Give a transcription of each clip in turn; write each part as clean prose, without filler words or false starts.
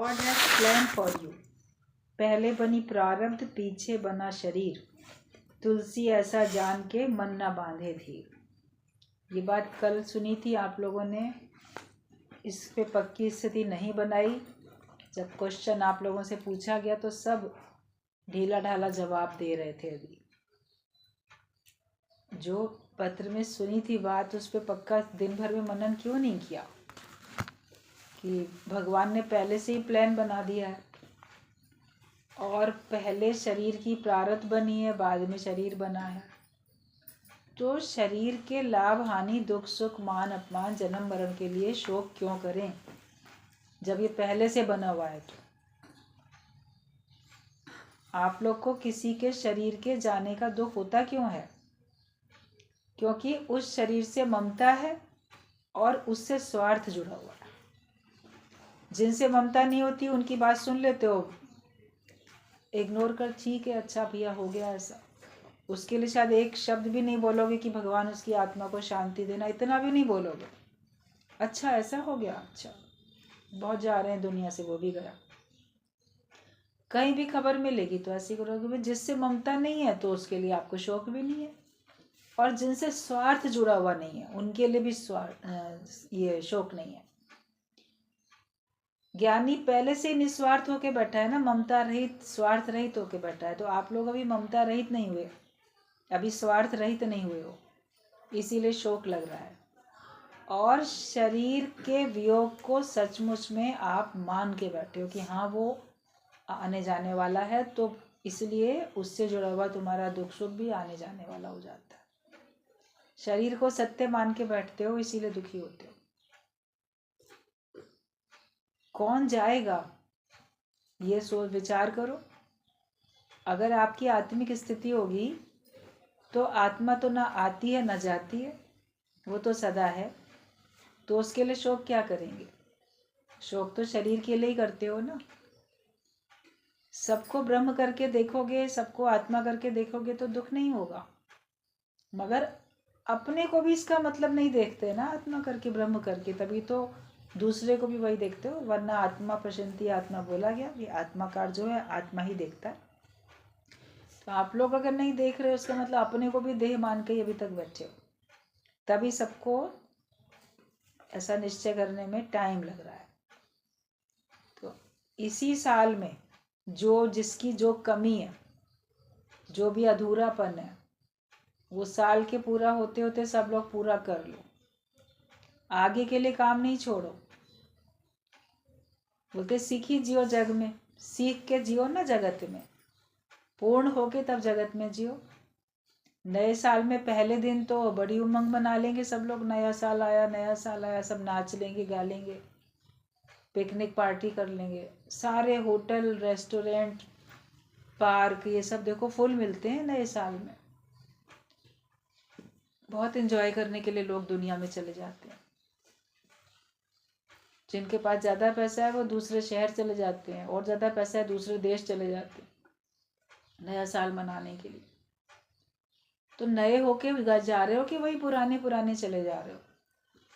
God has plan for you. पहले बनी प्रारब्ध, पीछे बना शरीर। तुलसी ऐसा जान के मन न बांधे धीर। ये बात कल सुनी थी आप लोगों ने, इस पे पक्की स्थिति नहीं बनाई। जब क्वेश्चन आप लोगों से पूछा गया तो सब ढीला ढाला जवाब दे रहे थे। अभी जो पत्र में सुनी थी बात, उस पे पक्का दिन भर में मनन क्यों नहीं किया कि भगवान ने पहले से ही प्लान बना दिया है और पहले शरीर की प्रारब्ध बनी है, बाद में शरीर बना है। तो शरीर के लाभ हानि, दुख सुख, मान अपमान, जन्म मरण के लिए शोक क्यों करें जब ये पहले से बना हुआ है। तो आप लोग को किसी के शरीर के जाने का दुख होता क्यों है? क्योंकि उस शरीर से ममता है और उससे स्वार्थ जुड़ा हुआ है। जिनसे ममता नहीं होती उनकी बात सुन लेते हो, इग्नोर कर, ठीक है अच्छा भैया हो गया ऐसा। उसके लिए शायद एक शब्द भी नहीं बोलोगे कि भगवान उसकी आत्मा को शांति देना, इतना भी नहीं बोलोगे। अच्छा ऐसा हो गया, अच्छा बहुत जा रहे हैं दुनिया से, वो भी गया। कहीं भी खबर मिलेगी तो ऐसी करोगे। जिससे ममता नहीं है तो उसके लिए आपको शौक भी नहीं है, और जिनसे स्वार्थ जुड़ा हुआ नहीं है उनके लिए भी ये शौक नहीं है। ज्ञानी पहले से निस्वार्थ होके बैठा है ना, ममता रहित स्वार्थ रहित होके बैठा है। तो आप लोग अभी ममता रहित नहीं हुए, अभी स्वार्थ रहित नहीं हुए हो, इसीलिए शोक लग रहा है। और शरीर के वियोग को सचमुच में आप मान के बैठे हो कि हाँ वो आने जाने वाला है, तो इसलिए उससे जुड़ा हुआ तुम्हारा दुख सुख भी आने जाने वाला हो जाता है। शरीर को सत्य मान के बैठते हो, इसीलिए दुखी होते हो। कौन जाएगा ये सोच विचार करो। अगर आपकी आत्मिक स्थिति होगी तो आत्मा तो ना आती है ना जाती है, वो तो सदा है। तो उसके लिए शोक क्या करेंगे? शोक तो शरीर के लिए ही करते हो ना। सबको ब्रह्म करके देखोगे, सबको आत्मा करके देखोगे तो दुख नहीं होगा, मगर अपने को भी इसका मतलब नहीं देखते ना, आत्मा करके ब्रह्म करके, तभी तो दूसरे को भी वही देखते हो। वरना आत्मा प्रशांति आत्मा बोला गया कि आत्माकार जो है आत्मा ही देखता है। तो आप लोग अगर नहीं देख रहे हो उसका मतलब अपने को भी देह मान के ही अभी तक बैठे हो, तभी सबको ऐसा निश्चय करने में टाइम लग रहा है। तो इसी साल में जो जिसकी जो कमी है, जो भी अधूरापन है, वो साल के पूरा होते होते सब लोग पूरा कर लो। आगे के लिए काम नहीं छोड़ो। बोलते सीखी जियो जग में, सीख के जियो ना जगत में, पूर्ण होके तब जगत में जियो। नए साल में पहले दिन तो बड़ी उमंग मना लेंगे सब लोग, नया साल आया नया साल आया, सब नाच लेंगे गा लेंगे, पिकनिक पार्टी कर लेंगे। सारे होटल रेस्टोरेंट पार्क ये सब देखो फुल मिलते हैं नए साल में। बहुत एंजॉय करने के लिए लोग दुनिया में चले जाते हैं। जिनके पास ज़्यादा पैसा है वो दूसरे शहर चले जाते हैं, और ज़्यादा पैसा है दूसरे देश चले जाते हैं नया साल मनाने के लिए। तो नए होके जा रहे हो कि वही पुराने पुराने चले जा रहे हो?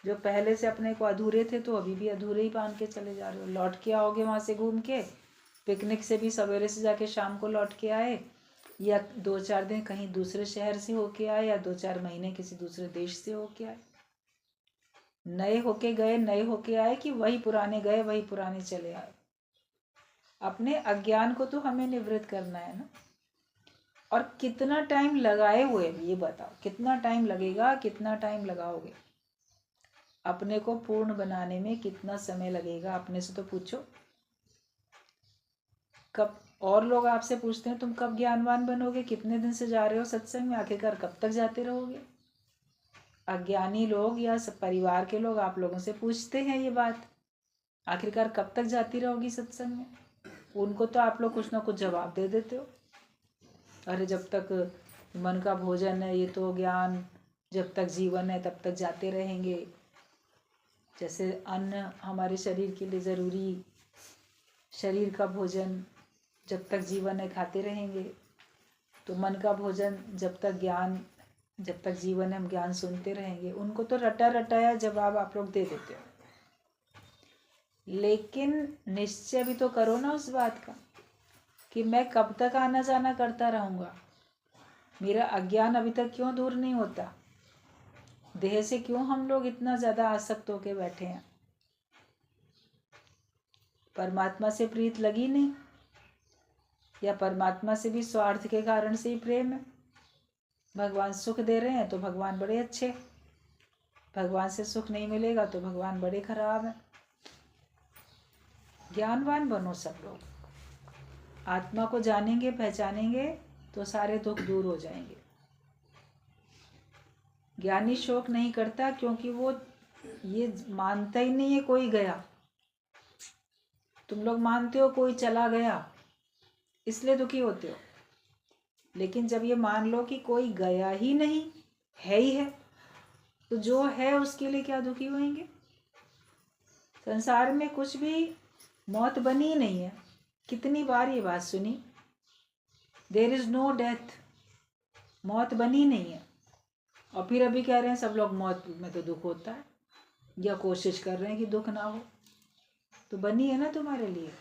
जो पहले से अपने को अधूरे थे तो अभी भी अधूरे ही मान के चले जा रहे हो। लौट के आओगे वहाँ से घूम के, पिकनिक से भी सवेरे से जाके शाम को लौट के आए, या 2-4 दिन कहीं दूसरे शहर से होके आए, या 2-4 महीने किसी दूसरे देश से होके आए। नए होके गए नए होके आए कि वही पुराने गए वही पुराने चले आए? अपने अज्ञान को तो हमें निवृत्त करना है ना। और कितना टाइम लगाए हुए ये बताओ, कितना टाइम लगेगा, कितना टाइम लगाओगे? अपने को पूर्ण बनाने में कितना समय लगेगा, अपने से तो पूछो। कब? और लोग आपसे पूछते हैं तुम कब ज्ञानवान बनोगे, कितने दिन से जा रहे हो सत्संग में, आखिरकार कब तक जाते रहोगे? अज्ञानी लोग या सब परिवार के लोग आप लोगों से पूछते हैं ये बात, आखिरकार कब तक जाती रहोगी सत्संग में? उनको तो आप लोग कुछ ना कुछ जवाब दे देते हो, अरे जब तक मन का भोजन है, ये तो ज्ञान, जब तक जीवन है तब तक जाते रहेंगे। जैसे अन्न हमारे शरीर के लिए ज़रूरी, शरीर का भोजन जब तक जीवन है खाते रहेंगे, तो मन का भोजन जब तक ज्ञान, जब तक जीवन है हम ज्ञान सुनते रहेंगे। उनको तो रटा रटाया जवाब आप लोग दे देते हो। लेकिन निश्चय भी तो करो ना उस बात का कि मैं कब तक आना जाना करता रहूँगा। मेरा अज्ञान अभी तक क्यों दूर नहीं होता? देह से क्यों हम लोग इतना ज़्यादा आसक्त होके बैठे हैं? परमात्मा से प्रीत लगी नहीं, या परमात्मा से भी स्वार्थ के कारण से ही प्रेम है? भगवान सुख दे रहे हैं तो भगवान बड़े अच्छे, भगवान से सुख नहीं मिलेगा तो भगवान बड़े खराब है। ज्ञानवान बनो सब लोग। आत्मा को जानेंगे, पहचानेंगे तो सारे दुख दूर हो जाएंगे। ज्ञानी शोक नहीं करता क्योंकि वो ये मानता ही नहीं है कोई गया। तुम लोग मानते हो कोई चला गया, इसलिए दुखी होते हो। लेकिन जब ये मान लो कि कोई गया ही नहीं, है ही है, तो जो है उसके लिए क्या दुखी होंगे? संसार में कुछ भी मौत बनी ही नहीं है। कितनी बार ये बात सुनी, देयर इज नो डेथ, मौत बनी नहीं है। और फिर अभी कह रहे हैं सब लोग मौत में तो दुख होता है, या कोशिश कर रहे हैं कि दुख ना हो। तो बनी है ना तुम्हारे लिए।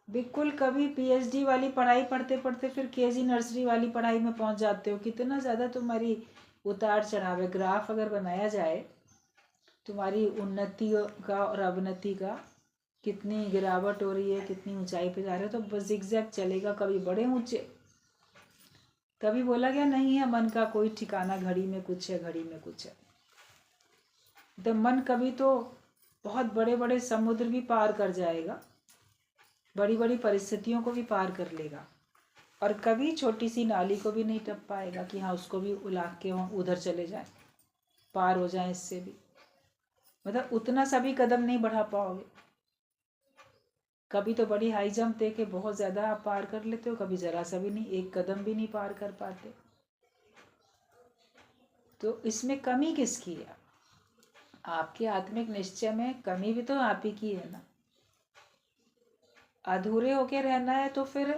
बिल्कुल कभी पीएचडी वाली पढ़ाई पढ़ते पढ़ते फिर केजी नर्सरी वाली पढ़ाई में पहुंच जाते हो। कितना ज़्यादा तुम्हारी उतार चढ़ाव है। ग्राफ अगर बनाया जाए तुम्हारी उन्नति का और अवनति का, कितनी गिरावट हो रही है, कितनी ऊंचाई पे जा रहे हो, तो बस जिगजैग चलेगा। कभी बड़े ऊंचे, कभी बोला गया नहीं है मन का कोई ठिकाना, घड़ी में कुछ है, घड़ी में कुछ है। तो मन कभी तो बहुत बड़े बड़े समुद्र भी पार कर जाएगा, बड़ी बड़ी परिस्थितियों को भी पार कर लेगा, और कभी छोटी सी नाली को भी नहीं टप पाएगा कि हाँ उसको भी उलाक के हम उधर चले जाएं, पार हो जाएं इससे भी। मतलब उतना सा भी कदम नहीं बढ़ा पाओगे। कभी तो बड़ी हाई जंप दे के बहुत ज़्यादा आप पार कर लेते हो, कभी ज़रा सा भी नहीं, एक कदम भी नहीं पार कर पाते। तो इसमें कमी किसकी है? आपके आत्मिक निश्चय में कमी भी तो आप ही की है ना। अधूरे होके रहना है तो फिर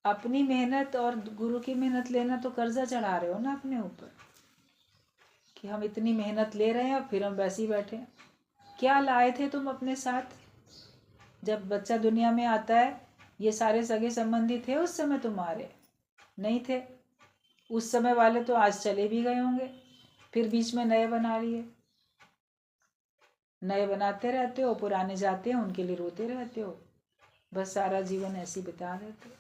अपनी मेहनत और गुरु की मेहनत लेना तो कर्जा चढ़ा रहे हो ना अपने ऊपर, कि हम इतनी मेहनत ले रहे हैं और फिर हम वैसे ही बैठे हैं। क्या लाए थे तुम अपने साथ? जब बच्चा दुनिया में आता है, ये सारे सगे संबंधी थे उस समय तुम्हारे? नहीं थे। उस समय वाले तो आज चले भी गए होंगे, फिर बीच में नए बना लिए। नए बनाते रहते हो, पुराने जाते हैं उनके लिए रोते रहते हो, बस सारा जीवन ऐसे ही बिता देते हो।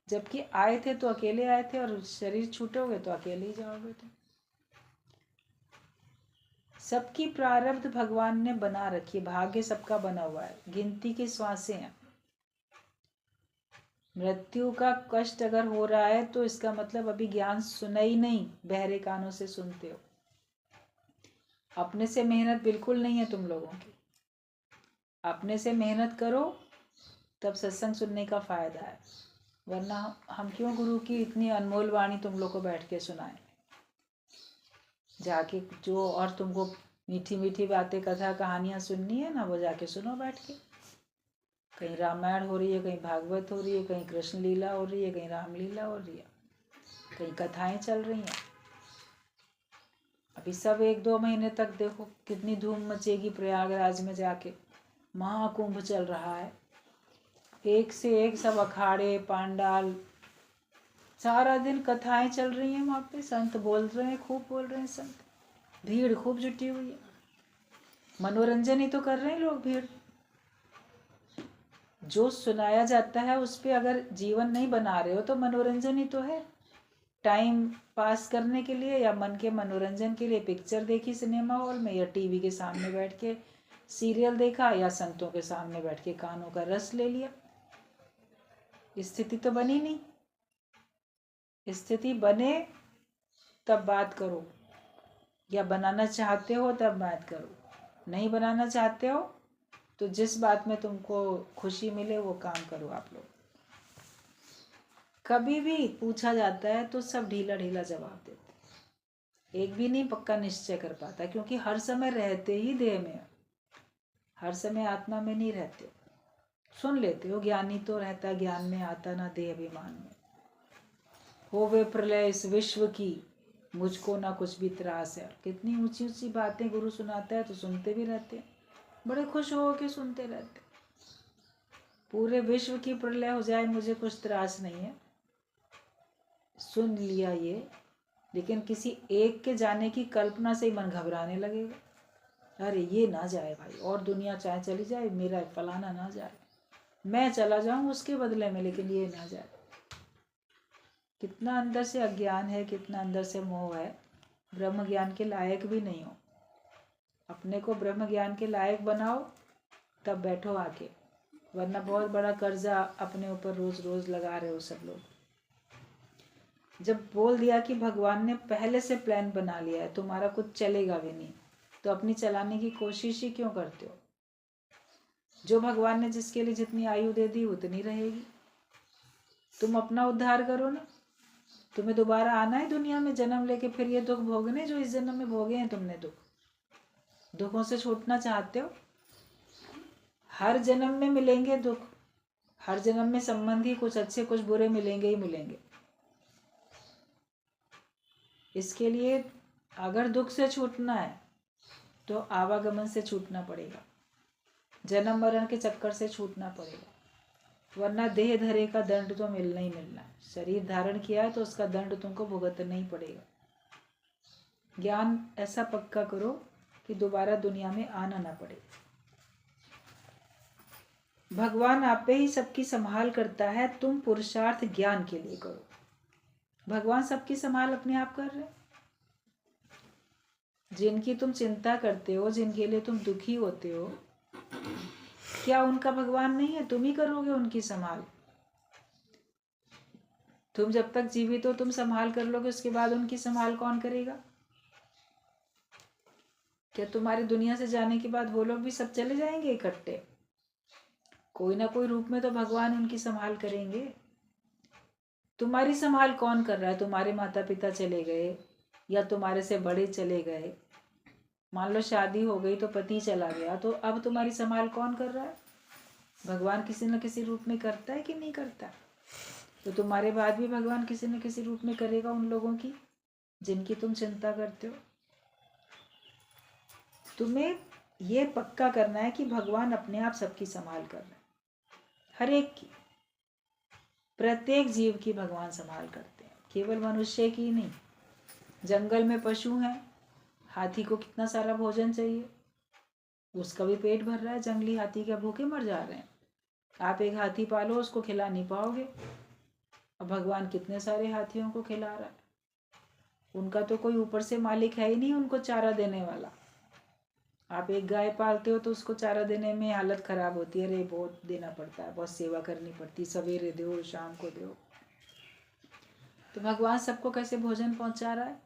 जबकि आए थे तो अकेले आए थे, और शरीर छूटोगे तो अकेले ही जाओगे। तो सबकी प्रारब्ध भगवान ने बना रखी है, भाग्य सबका बना हुआ है, गिनती की श्वासें हैं। मृत्यु का कष्ट अगर हो रहा है तो इसका मतलब अभी ज्ञान सुना ही नहीं, बहरे कानों से सुनते हो। अपने से मेहनत बिल्कुल नहीं है तुम लोगों की। अपने से मेहनत करो तब सत्संग सुनने का फायदा है, वरना हम क्यों गुरु की इतनी अनमोल वाणी तुम लोग को बैठ के सुनाएं। जाके जो और तुमको मीठी मीठी बातें, कथा कहानियाँ सुननी है ना, वो जाके सुनो बैठ के। कहीं रामायण हो रही है, कहीं भागवत हो रही है, कहीं कृष्ण लीला हो रही है, कहीं रामलीला हो रही है, कहीं कथाएं चल रही हैं। अभी सब 1-2 महीने तक देखो कितनी धूम मचेगी प्रयागराज में जाके, महाकुंभ चल रहा है। एक से एक सब अखाड़े पांडाल, सारा दिन कथाएं चल रही हैं वहाँ पे, संत बोल रहे हैं, खूब बोल रहे हैं संत, भीड़ खूब जुटी हुई है। मनोरंजन ही तो कर रहे हैं लोग, भीड़। जो सुनाया जाता है उस पर अगर जीवन नहीं बना रहे हो तो मनोरंजन ही तो है। टाइम पास करने के लिए या मन के मनोरंजन के लिए पिक्चर देखी सिनेमा हॉल में, या टीवी के सामने बैठ के सीरियल देखा, या संतों के सामने बैठ के कानों का रस ले लिया। स्थिति तो बनी नहीं। स्थिति बने तब बात करो, या बनाना चाहते हो तब बात करो। नहीं बनाना चाहते हो तो जिस बात में तुमको खुशी मिले वो काम करो आप लोग। कभी भी पूछा जाता है तो सब ढीला ढीला जवाब देते, एक भी नहीं पक्का निश्चय कर पाता, क्योंकि हर समय रहते ही देह में, हर समय आत्मा में नहीं रहते। सुन लेते हो, ज्ञानी तो रहता ज्ञान में, आता ना देह अभिमान में। होवे प्रलय इस विश्व की, मुझको ना कुछ भी त्रास है। कितनी ऊंची ऊंची बातें गुरु सुनाता है तो सुनते भी रहते हैं। बड़े खुश हो के सुनते रहते। पूरे विश्व की प्रलय हो जाए मुझे कुछ त्रास नहीं है, सुन लिया ये, लेकिन किसी एक के जाने की कल्पना से ही मन घबराने लगेगा। अरे ये ना जाए भाई, और दुनिया चाहे चली जाए, मेरा फलाना ना जाए, मैं चला जाऊं उसके बदले में, लेकिन ये ना जाए। कितना अंदर से अज्ञान है, कितना अंदर से मोह है, ब्रह्म ज्ञान के लायक भी नहीं हो। अपने को ब्रह्म ज्ञान के लायक बनाओ तब बैठो आके, वरना बहुत बड़ा कर्जा अपने ऊपर रोज रोज लगा रहे हो सब लोग। जब बोल दिया कि भगवान ने पहले से प्लान बना लिया है, तुम्हारा कुछ चलेगा भी नहीं, तो अपनी चलाने की कोशिश ही क्यों करते हो? जो भगवान ने जिसके लिए जितनी आयु दे दी उतनी रहेगी। तुम अपना उद्धार करो ना। तुम्हें दोबारा आना है दुनिया में जन्म लेके, फिर ये दुख भोगने जो इस जन्म में भोगे हैं तुमने। दुखों से छूटना चाहते हो? हर जन्म में मिलेंगे दुख, हर जन्म में संबंधी कुछ अच्छे कुछ बुरे मिलेंगे ही मिलेंगे। इसके लिए अगर दुख से छूटना है तो आवागमन से छूटना पड़ेगा, जन्म मरण के चक्कर से छूटना पड़ेगा, वरना देह धरे का दंड तो मिलना ही मिलना है। शरीर धारण किया है तो उसका दंड तुमको भुगतना ही पड़ेगा। ज्ञान ऐसा पक्का करो कि दोबारा दुनिया में आना ना पड़े। भगवान आपे ही सबकी संभाल करता है, तुम पुरुषार्थ ज्ञान के लिए करो। भगवान सबकी संभाल अपने आप कर रहे हैं। जिनकी तुम चिंता करते हो, जिनके लिए तुम दुखी होते हो, क्या उनका भगवान नहीं है? तुम ही करोगे उनकी संभाल। तुम जब तक जीवित हो तुम संभाल कर लोगे, उसके बाद उनकी संभाल कौन करेगा? क्या तुम्हारे दुनिया से जाने के बाद वो लोग भी सब चले जाएंगे इकट्ठे? कोई ना कोई रूप में तो भगवान उनकी संभाल करेंगे। तुम्हारी संभाल कौन कर रहा है? तुम्हारे माता पिता चले गए या तुम्हारे से बड़े चले गए, मान लो शादी हो गई तो पति चला गया, तो अब तुम्हारी संभाल कौन कर रहा है? भगवान किसी न किसी रूप में करता है कि नहीं करता? तो तुम्हारे बाद भी भगवान किसी न किसी रूप में करेगा उन लोगों की जिनकी तुम चिंता करते हो। तुम्हें ये पक्का करना है कि भगवान अपने आप सबकी संभाल कर रहे हैं, हर एक की, प्रत्येक जीव की भगवान संभाल करते हैं, केवल मनुष्य की नहीं। जंगल में पशु हैं, हाथी को कितना सारा भोजन चाहिए, उसका भी पेट भर रहा है, जंगली हाथी क्या भूखे मर जा रहे हैं? आप एक हाथी पालो, उसको खिला नहीं पाओगे, अब भगवान कितने सारे हाथियों को खिला रहा है। उनका तो कोई ऊपर से मालिक है ही नहीं उनको चारा देने वाला। आप एक गाय पालते हो तो उसको चारा देने में हालत खराब होती है, अरे बहुत देना पड़ता है, बहुत सेवा करनी पड़ती, सवेरे दो शाम को दो। तो भगवान सबको कैसे भोजन पहुंचा रहा है?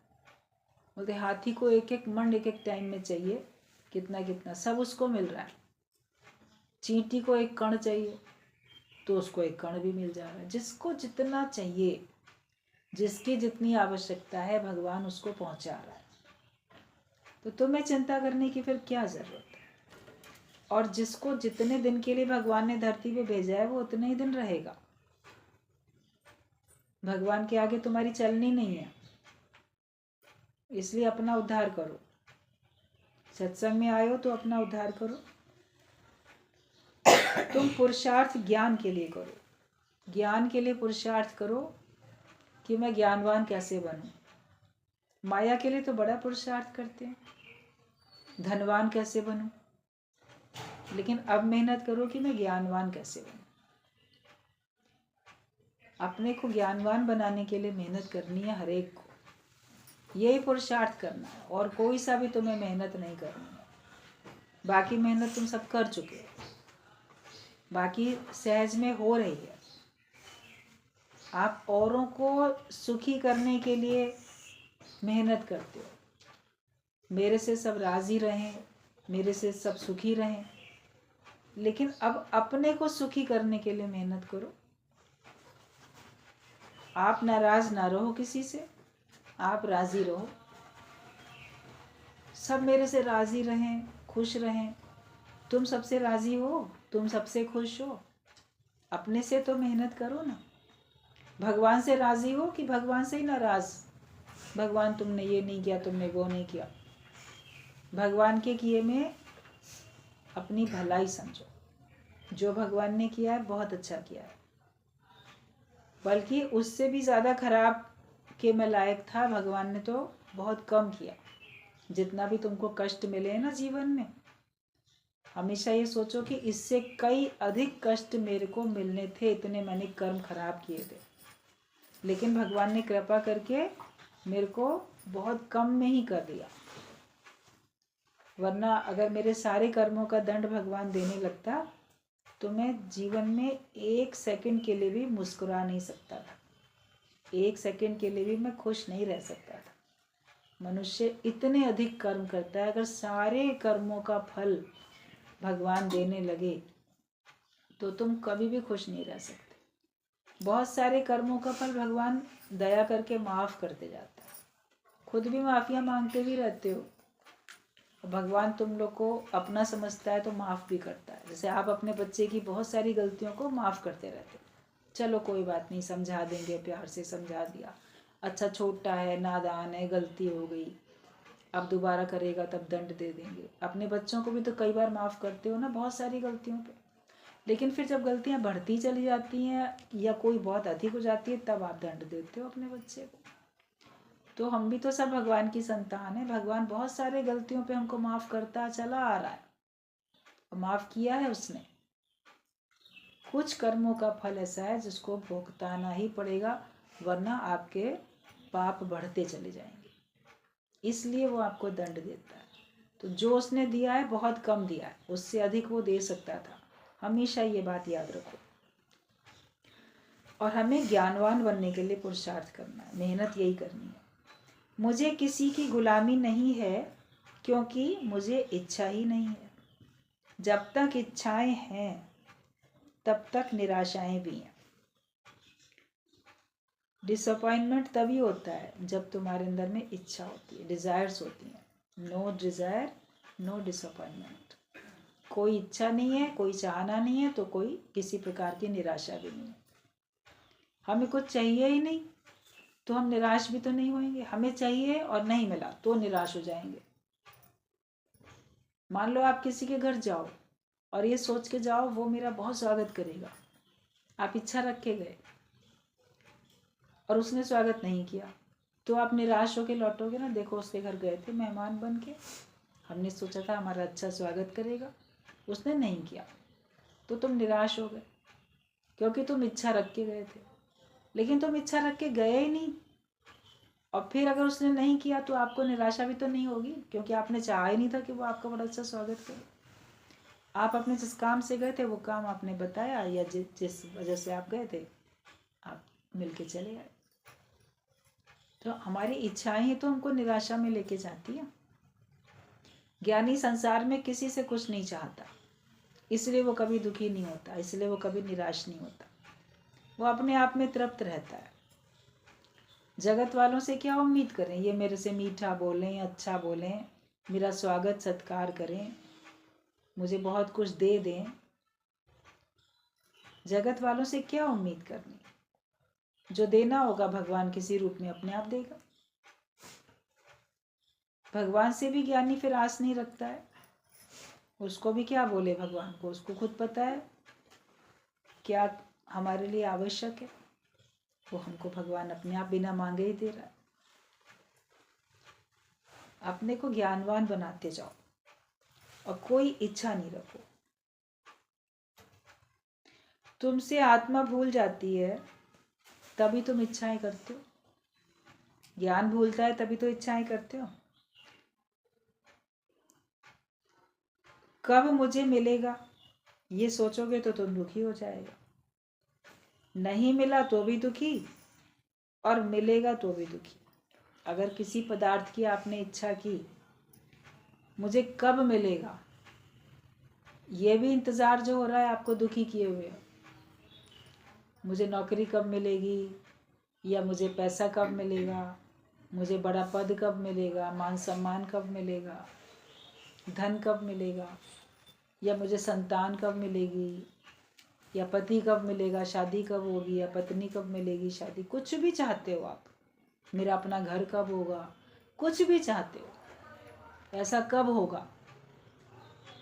बोलते हाथी को एक एक मंड एक एक टाइम में चाहिए, कितना कितना सब उसको मिल रहा है। चींटी को एक कण चाहिए तो उसको एक कण भी मिल जा रहा है। जिसको जितना चाहिए, जिसकी जितनी आवश्यकता है, भगवान उसको पहुंचा रहा है। तो तुम्हें चिंता करने की फिर क्या जरूरत है? और जिसको जितने दिन के लिए भगवान ने धरती पे भेजा है वो उतने ही दिन रहेगा। भगवान के आगे तुम्हारी चलनी नहीं है, इसलिए अपना उद्धार करो। सत्संग में आए हो तो अपना उद्धार करो। तुम पुरुषार्थ ज्ञान के लिए करो, ज्ञान के लिए पुरुषार्थ करो कि मैं ज्ञानवान कैसे बनूं। माया के लिए तो बड़ा पुरुषार्थ करते हैं, धनवान कैसे बनूं, लेकिन अब मेहनत करो कि मैं ज्ञानवान कैसे बनूं। अपने को ज्ञानवान बनाने के लिए मेहनत करनी है, हर एक को यही पुरुषार्थ करना है, और कोई सा भी तुम्हें मेहनत नहीं करनी है। बाकी मेहनत तुम सब कर चुके हो, बाकी सहज में हो रही है। आप औरों को सुखी करने के लिए मेहनत करते हो, मेरे से सब राजी रहें, मेरे से सब सुखी रहें, लेकिन अब अपने को सुखी करने के लिए मेहनत करो। आप नाराज ना रहो किसी से, आप राजी रहो, सब मेरे से राजी रहें, खुश रहें। तुम सबसे राजी हो, तुम सबसे खुश हो, अपने से तो मेहनत करो ना। भगवान से राजी हो कि भगवान से ही नाराज? भगवान तुमने ये नहीं किया, तुमने वो नहीं किया। भगवान के किए में अपनी भलाई समझो। जो भगवान ने किया है बहुत अच्छा किया है, बल्कि उससे भी ज़्यादा खराब के मैं लायक था, भगवान ने तो बहुत कम किया। जितना भी तुमको कष्ट मिले हैं ना जीवन में, हमेशा ये सोचो कि इससे कई अधिक कष्ट मेरे को मिलने थे, इतने मैंने कर्म खराब किए थे। लेकिन भगवान ने कृपा करके मेरे को बहुत कम में ही कर दिया, वरना अगर मेरे सारे कर्मों का दंड भगवान देने लगता तो मैं जीवन में 1 सेकंड के लिए भी मुस्कुरा नहीं सकता था, 1 सेकंड के लिए भी मैं खुश नहीं रह सकता था। मनुष्य इतने अधिक कर्म करता है, अगर सारे कर्मों का फल भगवान देने लगे तो तुम कभी भी खुश नहीं रह सकते। बहुत सारे कर्मों का फल भगवान दया करके माफ़ करते जाता है, खुद भी माफ़ियाँ मांगते भी रहते हो, भगवान तुम लोग को अपना समझता है तो माफ़ भी करता है। जैसे आप अपने बच्चे की बहुत सारी गलतियों को माफ़ करते रहते हो, चलो कोई बात नहीं, समझा देंगे, प्यार से समझा दिया, अच्छा छोटा है, नादान है, गलती हो गई, अब दोबारा करेगा तब दंड दे देंगे। अपने बच्चों को भी तो कई बार माफ़ करते हो ना बहुत सारी गलतियों पे, लेकिन फिर जब गलतियाँ बढ़ती चली जाती हैं या कोई बहुत अधिक हो जाती है तब आप दंड देते हो अपने बच्चे को। तो हम भी तो सब भगवान की संतान है, भगवान बहुत सारे गलतियों पे हमको माफ़ करता चला आ रहा है, माफ़ किया है उसने। कुछ कर्मों का फल ऐसा है जिसको भुगताना ही पड़ेगा, वरना आपके पाप बढ़ते चले जाएंगे, इसलिए वो आपको दंड देता है। तो जो उसने दिया है बहुत कम दिया है, उससे अधिक वो दे सकता था, हमेशा ये बात याद रखो। और हमें ज्ञानवान बनने के लिए पुरुषार्थ करना है, मेहनत यही करनी है। मुझे किसी की गुलामी नहीं है क्योंकि मुझे इच्छा ही नहीं है। जब तक इच्छाएं हैं तब तक निराशाएं भी हैं। डिसअपॉइंटमेंट तभी होता है जब तुम्हारे अंदर में इच्छा होती है, डिज़ायर्स होती हैं। No desire no disappointment. कोई इच्छा नहीं है, कोई चाहना नहीं है, तो कोई किसी प्रकार की निराशा भी नहीं है। हमें कुछ चाहिए ही नहीं तो हम निराश भी तो नहीं होंगे, हमें चाहिए और नहीं मिला तो निराश हो जाएंगे। मान लो आप किसी के घर जाओ और ये सोच के जाओ वो मेरा बहुत स्वागत करेगा, आप इच्छा रख के गए और उसने स्वागत नहीं किया, तो आप निराश होके लौटोगे ना। देखो उसके घर गए थे मेहमान बन के, हमने सोचा था हमारा अच्छा स्वागत करेगा, उसने नहीं किया, तो तुम निराश हो गए क्योंकि तुम इच्छा रख के गए थे। लेकिन तुम इच्छा रख के गए ही नहीं, और फिर अगर उसने नहीं किया तो आपको निराशा भी तो नहीं होगी, क्योंकि आपने चाहा ही नहीं था कि वो आपका बड़ा अच्छा स्वागत करे। आप अपने जिस काम से गए थे वो काम आपने बताया, या जिस वजह से आप गए थे आप मिल के चले आए। तो हमारी इच्छाएं ही तो हमको निराशा में लेके जाती है। ज्ञानी संसार में किसी से कुछ नहीं चाहता, इसलिए वो कभी दुखी नहीं होता, इसलिए वो कभी निराश नहीं होता, वो अपने आप में तृप्त रहता है। जगत वालों से क्या उम्मीद करें, ये मेरे से मीठा बोलें, अच्छा बोलें, मेरा स्वागत सत्कार करें, मुझे बहुत कुछ दे दें। जगत वालों से क्या उम्मीद करनी, जो देना होगा भगवान किसी रूप में अपने आप देगा। भगवान से भी ज्ञानी फिर आस नहीं रखता है, उसको भी क्या बोले भगवान को, उसको खुद पता है क्या हमारे लिए आवश्यक है, वो हमको भगवान अपने आप बिना मांगे ही दे रहा है। अपने को ज्ञानवान बनाते जाओ और कोई इच्छा नहीं रखो। तुमसे आत्मा भूल जाती है तभी तुम इच्छाएं करते हो, ज्ञान भूलता है तभी तो इच्छाएं करते हो। कब मुझे मिलेगा ये सोचोगे तो तुम दुखी हो जाएगा, नहीं मिला तो भी दुखी और मिलेगा तो भी दुखी। अगर किसी पदार्थ की आपने इच्छा की, मुझे कब मिलेगा, ये भी इंतज़ार जो हो रहा है आपको दुखी किए हुए, मुझे नौकरी कब मिलेगी, या मुझे पैसा कब मिलेगा, मुझे बड़ा पद कब मिलेगा, मान सम्मान कब मिलेगा, धन कब मिलेगा, या मुझे संतान कब मिलेगी, या पति कब मिलेगा, शादी कब होगी, या पत्नी कब मिलेगी शादी, कुछ भी चाहते हो आप, मेरा अपना घर कब होगा, कुछ भी चाहते हो, ऐसा कब होगा।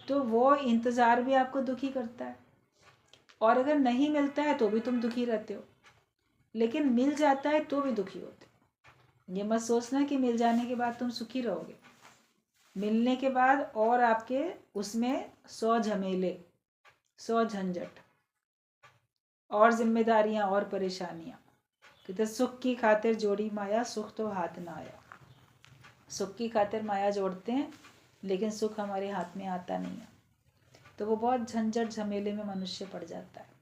तो वो इंतज़ार भी आपको दुखी करता है। और अगर नहीं मिलता है तो भी तुम दुखी रहते हो, लेकिन मिल जाता है तो भी दुखी होते हो। ये मत सोचना कि मिल जाने के बाद तुम सुखी रहोगे। मिलने के बाद और आपके उसमें 100 झमेले, 100 झंझट और जिम्मेदारियां और परेशानियां। कहते सुख की खातिर जोड़ी माया, सुख तो हाथ ना आया। सुख की खातिर माया जोड़ते हैं, लेकिन सुख हमारे हाथ में आता नहीं है, तो वो बहुत झंझट झमेले में मनुष्य पड़ जाता है।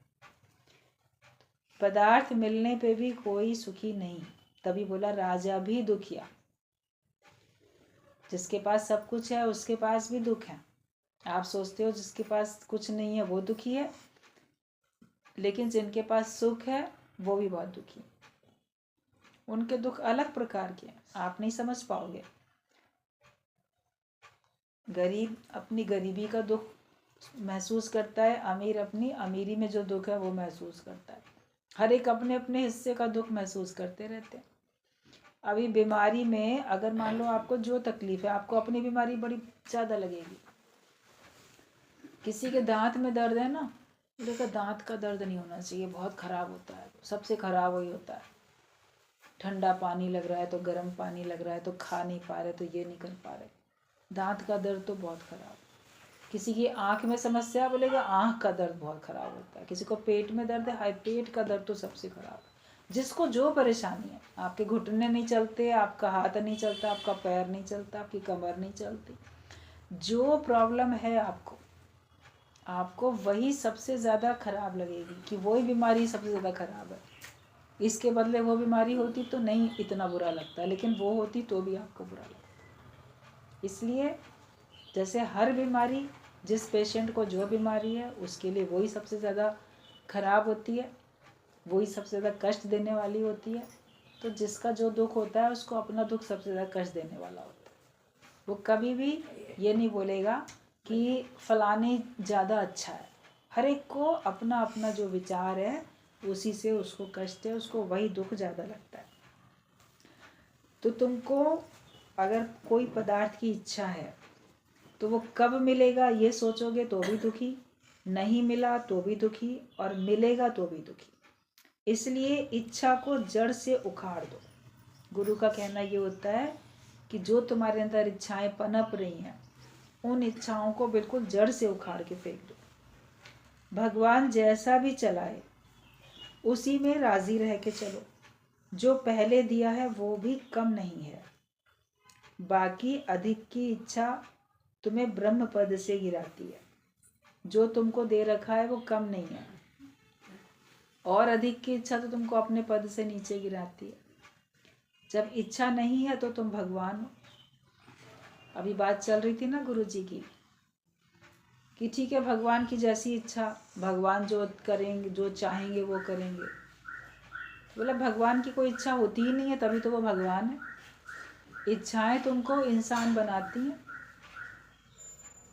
पदार्थ मिलने पे भी कोई सुखी नहीं, तभी बोला राजा भी दुखिया। जिसके पास सब कुछ है उसके पास भी दुख है। आप सोचते हो जिसके पास कुछ नहीं है वो दुखी है, लेकिन जिनके पास सुख है वो भी बहुत दुखी है। उनके दुख अलग प्रकार के हैं, आप नहीं समझ पाओगे। गरीब अपनी गरीबी का दुख महसूस करता है, अमीर अपनी अमीरी में जो दुख है वो महसूस करता है। हर एक अपने अपने हिस्से का दुख महसूस करते रहते हैं। अभी बीमारी में अगर मान लो आपको जो तकलीफ है, आपको अपनी बीमारी बड़ी ज़्यादा लगेगी। किसी के दांत में दर्द है ना, देखो दांत का दर्द नहीं होना चाहिए, बहुत ख़राब होता है, सबसे ख़राब वही होता है। ठंडा पानी लग रहा है तो गर्म पानी लग रहा है, तो खा नहीं पा रहे तो ये नहीं कर पा रहे। दांत का दर्द तो बहुत ख़राब। किसी की आँख में समस्या, बोलेगा आँख का दर्द बहुत ख़राब होता है। किसी को पेट में दर्द है, हाय पेट का दर्द तो सबसे ख़राब है। जिसको जो परेशानी है, आपके घुटने नहीं चलते, आपका हाथ नहीं चलता, आपका पैर नहीं चलता, आपकी कमर नहीं चलती, जो प्रॉब्लम है आपको वही सबसे ज़्यादा ख़राब लगेगी, कि वही बीमारी सबसे ज़्यादा ख़राब है। इसके बदले वो बीमारी होती तो नहीं इतना बुरा लगता, लेकिन वो होती तो भी आपको बुरा लगता। इसलिए जैसे हर बीमारी, जिस पेशेंट को जो बीमारी है उसके लिए वही सबसे ज़्यादा ख़राब होती है, वही सबसे ज़्यादा कष्ट देने वाली होती है। तो जिसका जो दुख होता है उसको अपना दुख सबसे ज़्यादा कष्ट देने वाला होता है। वो कभी भी ये नहीं बोलेगा कि फलाने ज़्यादा अच्छा है। हर एक को अपना अपना जो विचार है उसी से उसको कष्ट है, उसको वही दुख ज़्यादा लगता है। तो तुमको अगर कोई पदार्थ की इच्छा है तो वो कब मिलेगा ये सोचोगे तो भी दुखी, नहीं मिला तो भी दुखी, और मिलेगा तो भी दुखी। इसलिए इच्छा को जड़ से उखाड़ दो। गुरु का कहना ये होता है कि जो तुम्हारे अंदर इच्छाएं पनप रही हैं उन इच्छाओं को बिल्कुल जड़ से उखाड़ के फेंक दो। भगवान जैसा भी चलाए उसी में राजी रह के चलो। जो पहले दिया है वो भी कम नहीं है, बाकी अधिक की इच्छा तुम्हें ब्रह्म पद से गिराती है। जो तुमको दे रखा है वो कम नहीं है, और अधिक की इच्छा तो तुमको अपने पद से नीचे गिराती है। जब इच्छा नहीं है तो तुम भगवान हो। अभी बात चल रही थी ना गुरु जी की, कि ठीक है भगवान की जैसी इच्छा, भगवान जो करेंगे, जो चाहेंगे वो करेंगे। बोला भगवान की कोई इच्छा होती ही नहीं है, तभी तो वो भगवान है। इच्छाएं तुमको इंसान बनाती हैं,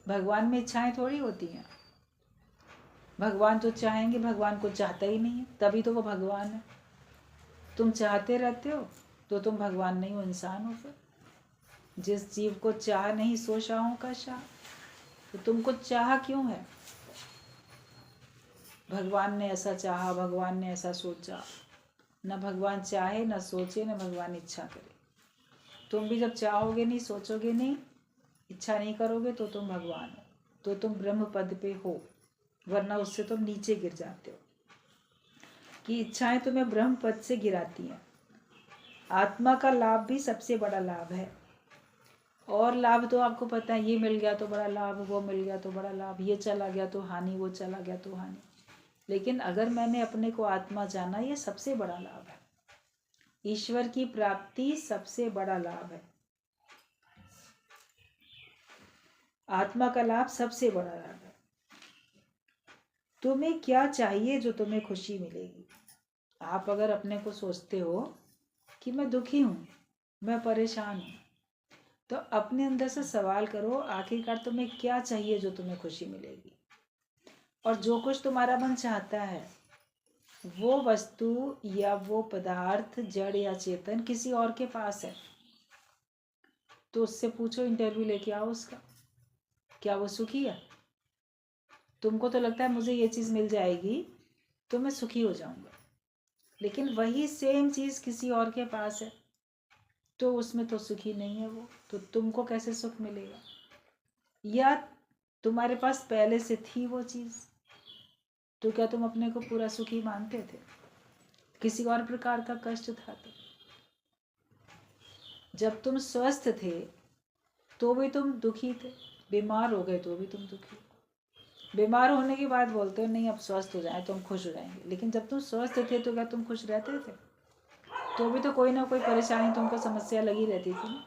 भगवान में इच्छाएं थोड़ी होती हैं। भगवान जो चाहेंगे, भगवान को चाहता ही नहीं है, तभी तो वो भगवान है। तुम चाहते रहते हो तो तुम भगवान नहीं हो, इंसान हो। फिर जिस जीव को चाह नहीं सो शाहों का शाह, तो तुमको चाह क्यों है? भगवान ने ऐसा चाहा, भगवान ने ऐसा सोचा। न भगवान चाहे, न सोचे, न भगवान इच्छा करे। तुम भी जब चाहोगे नहीं, सोचोगे नहीं, इच्छा नहीं करोगे तो तुम भगवान हो, तो तुम ब्रह्म पद पे हो, वरना उससे तुम नीचे गिर जाते हो। कि इच्छाएं तुम्हें ब्रह्म पद से गिराती हैं। आत्मा का लाभ भी सबसे बड़ा लाभ है। और लाभ तो आपको पता है, ये मिल गया तो बड़ा लाभ, वो मिल गया तो बड़ा लाभ, ये चला गया तो हानि, वो चला गया तो हानि। लेकिन अगर मैंने अपने को आत्मा जाना, ये सबसे बड़ा लाभ है। ईश्वर की प्राप्ति सबसे बड़ा लाभ है। आत्मा का लाभ सबसे बड़ा लाभ है। तुम्हें क्या चाहिए जो तुम्हें खुशी मिलेगी? आप अगर अपने को सोचते हो कि मैं दुखी हूँ, मैं परेशान हूँ, तो अपने अंदर से सवाल करो, आखिरकार तुम्हें क्या चाहिए जो तुम्हें खुशी मिलेगी? और जो कुछ तुम्हारा मन चाहता है, वो वस्तु या वो पदार्थ, जड़ या चेतन, किसी और के पास है, तो उससे पूछो, इंटरव्यू लेके आओ उसका, क्या वो सुखी है? तुमको तो लगता है मुझे ये चीज़ मिल जाएगी तो मैं सुखी हो जाऊंगा, लेकिन वही सेम चीज़ किसी और के पास है तो उसमें तो सुखी नहीं है वो, तो तुमको कैसे सुख मिलेगा? या तुम्हारे पास पहले से थी वो चीज़, तो क्या तुम अपने को पूरा सुखी मानते थे? किसी और प्रकार का कष्ट था तो? जब तुम स्वस्थ थे तो भी तुम दुखी थे, बीमार हो गए तो भी तुम दुखी। बीमार होने के बाद बोलते हो नहीं अब स्वस्थ हो जाए तो हम खुश हो जाएंगे, लेकिन जब तुम स्वस्थ थे तो क्या तुम खुश रहते थे? तो भी तो कोई ना कोई परेशानी तुमको, समस्या लगी रहती थी ना।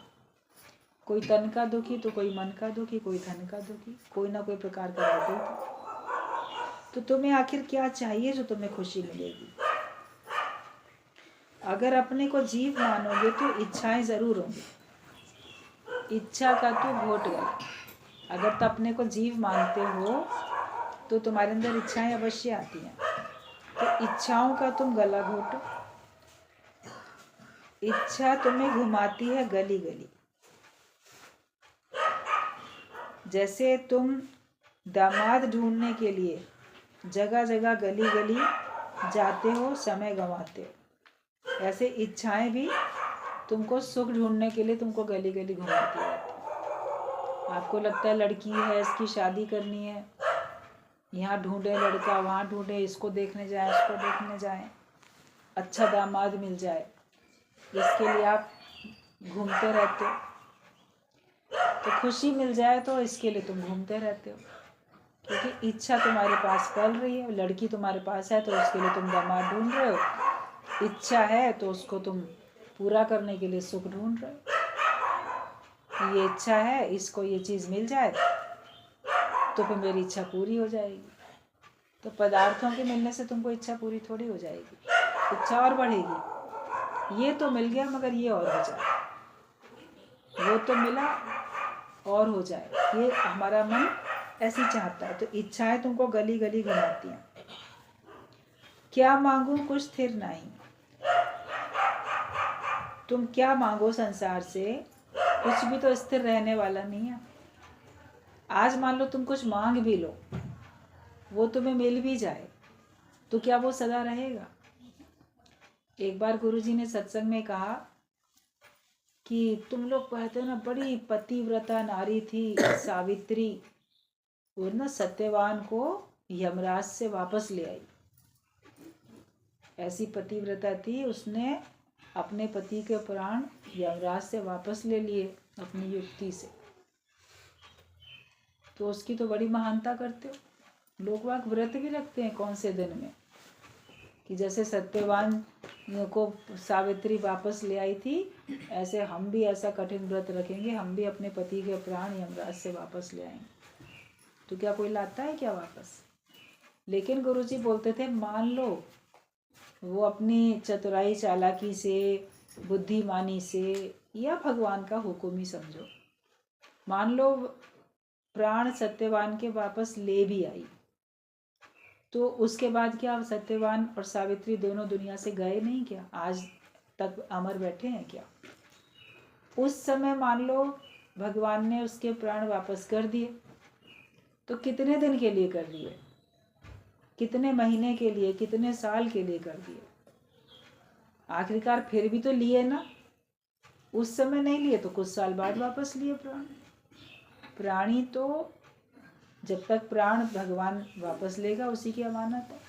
कोई तन का दुखी तो कोई मन का दुखी, कोई धन का दुखी, कोई ना कोई प्रकार का रहते ही था। तो तुम्हें आखिर क्या चाहिए जो तुम्हें खुशी मिलेगी? अगर अपने को जीव मानोगे तो इच्छाएं जरूर होंगी। इच्छा का तो घोट गला। अगर तो अपने को जीव मानते हो तो तुम्हारे अंदर इच्छाएं अवश्य आती हैं, तो इच्छाओं का तुम गला घोटो। इच्छा तुम्हें घुमाती है गली गली। जैसे तुम दामाद ढूंढने के लिए जगह जगह गली गली जाते हो, समय गंवाते हो, ऐसे इच्छाएं भी तुमको सुख ढूंढने के लिए तुमको गली गली घुमाती रहती है। आपको लगता है लड़की है, इसकी शादी करनी है, यहाँ ढूंढे लड़का, वहाँ ढूंढे, इसको देखने जाए, उसको देखने जाए, अच्छा दामाद मिल जाए, इसके लिए आप घूमते रहते हो। तो खुशी मिल जाए तो इसके लिए तुम घूमते रहते हो, क्योंकि इच्छा तुम्हारे पास पल रही है। लड़की तुम्हारे पास है तो उसके लिए तुम दामाद ढूंढ रहे हो, इच्छा है तो उसको तुम पूरा करने के लिए सुख ढूंढ रहे हो। ये इच्छा है, इसको ये चीज़ मिल जाए तो फिर मेरी इच्छा पूरी हो जाएगी। तो पदार्थों के मिलने से तुमको इच्छा पूरी थोड़ी हो जाएगी, इच्छा और बढ़ेगी। ये तो मिल गया मगर ये और हो जाए, वो तो मिला और हो जाए, ये हमारा मन ऐसी चाहता है। तो इच्छाएं तुमको गली गली घुमाती हैं। क्या मांगू कुछ स्थिर नहीं। तुम क्या मांगो संसार से, कुछ भी तो स्थिर रहने वाला नहीं है। आज मान लो तुम कुछ मांग भी लो, वो तुम्हें मिल भी जाए, तो क्या वो सदा रहेगा? एक बार गुरुजी ने सत्संग में कहा कि तुम लोग कहते हो ना बड़ी पतिव्रता नारी थी सावित्री, वो ना सत्यवान को यमराज से वापस ले आई। ऐसी पतिव्रता थी, उसने अपने पति के प्राण यमराज से वापस ले लिए अपनी युक्ति से। तो उसकी तो बड़ी महानता करते हो। लोग वाग व्रत भी रखते हैं कौन से दिन में, कि जैसे सत्यवान को सावित्री वापस ले आई थी, ऐसे हम भी ऐसा कठिन व्रत रखेंगे, हम भी अपने पति के प्राण यमराज से वापस ले आएंगे। तो क्या कोई लाता है क्या वापस? लेकिन गुरुजी बोलते थे मान लो वो अपनी चतुराई चालाकी से, बुद्धिमानी से, या भगवान का हुक्म ही समझो, मान लो प्राण सत्यवान के वापस ले भी आई, तो उसके बाद क्या सत्यवान और सावित्री दोनों दुनिया से गए नहीं क्या? आज तक अमर बैठे हैं क्या? उस समय मान लो भगवान ने उसके प्राण वापस कर दिए, तो कितने दिन के लिए कर दिए, कितने महीने के लिए, कितने साल के लिए कर दिए? आखिरकार फिर भी तो लिए ना। उस समय नहीं लिए तो कुछ साल बाद वापस लिए प्राण। प्राणी तो जब तक प्राण भगवान वापस लेगा उसी की अमानत है।